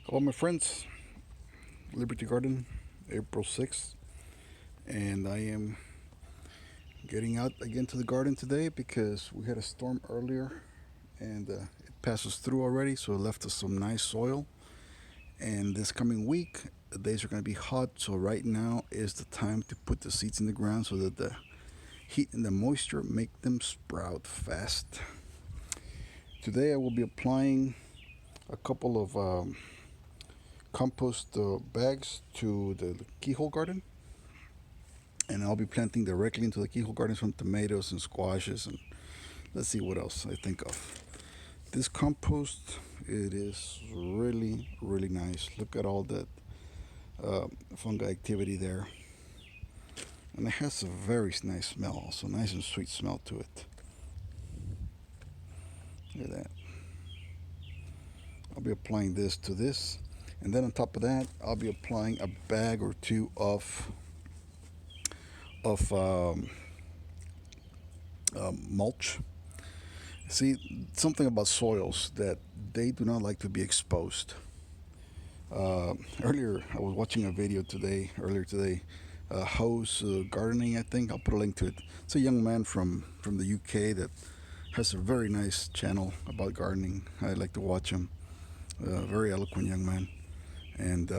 Hello, my friends. Liberty Garden, April 6th, and I am getting out again to the garden today because we had a storm earlier and it passed us through already, so it left us some nice soil. And this coming week, the days are going to be hot, so right now is the time to put the seeds in the ground so that the heat and the moisture make them sprout fast. Today, I will be applying a couple of compost bags to the Keyhole garden, and I'll be planting directly into the Keyhole garden some tomatoes and squashes, and let's see what else I think of. This compost, it is really nice. Look at all that fungi activity there, and it has a very nice smell, also nice and sweet smell to it. Look at that. I'll be applying this to this, and then on top of that, I'll be applying a bag or two of mulch. See, something about soils that they do not like to be exposed. Earlier, I was watching a video earlier today, House Gardening, I think. I'll put a link to it. It's a young man from the UK that has a very nice channel about gardening. I like to watch him. Very eloquent young man. And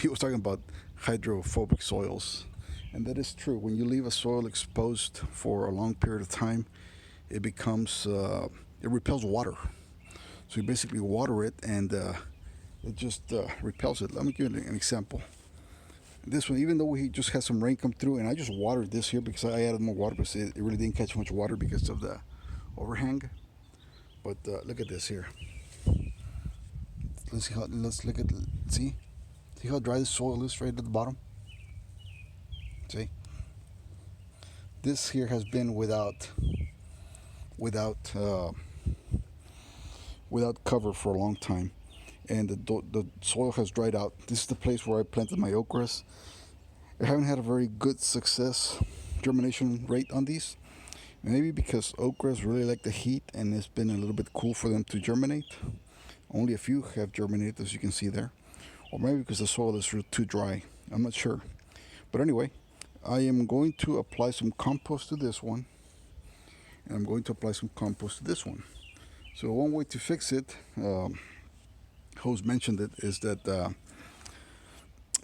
he was talking about hydrophobic soils. And that is true. When you leave a soil exposed for a long period of time, it becomes, it repels water. So you basically water it and it just repels it. Let me give you an example. This one, even though we just had some rain come through, and I just watered this here because I added more water, because it really didn't catch much water because of the overhang. But look at this here. Let's look at, see how dry the soil is right at the bottom. See, this here has been without cover for a long time, and the soil has dried out. This is the place where I planted my okras. I haven't had a very good success germination rate on these. Maybe because okras really like the heat and it's been a little bit cool for them to germinate. Only a few have germinated, as you can see there. Or maybe because the soil is too dry. I'm not sure. But anyway, I am going to apply some compost to this one, and I'm going to apply some compost to this one. So one way to fix it, Hose mentioned it, is that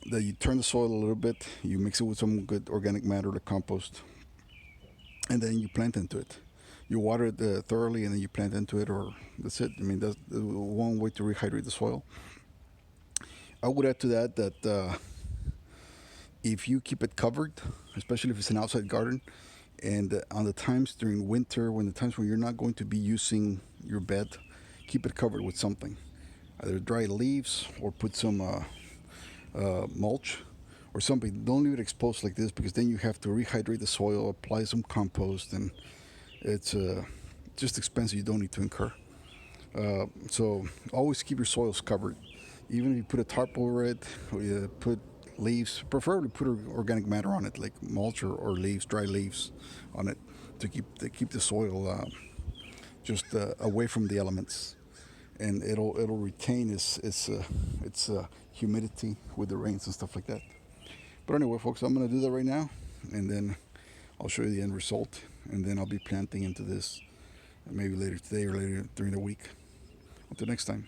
you turn the soil a little bit, you mix it with some good organic matter, the compost, and then you plant into it. You water it thoroughly, and then you plant into it, or that's it. I mean, that's one way to rehydrate the soil. I would add to that if you keep it covered, especially if it's an outside garden, and on the times during winter, when you're not going to be using your bed, keep it covered with something, either dry leaves or put some mulch or something. Don't leave it exposed like this, because then you have to rehydrate the soil, apply some compost, and it's just expensive you don't need to incur. So always keep your soils covered. Even if you put a tarp over it, or you put leaves, preferably put organic matter on it, like mulch or leaves, dry leaves on it, to keep the soil just away from the elements, and it'll retain its humidity with the rains and stuff like that. But anyway, folks, I'm going to do that right now, and then I'll show you the end result, and then I'll be planting into this maybe later today or later during the week. Until next time.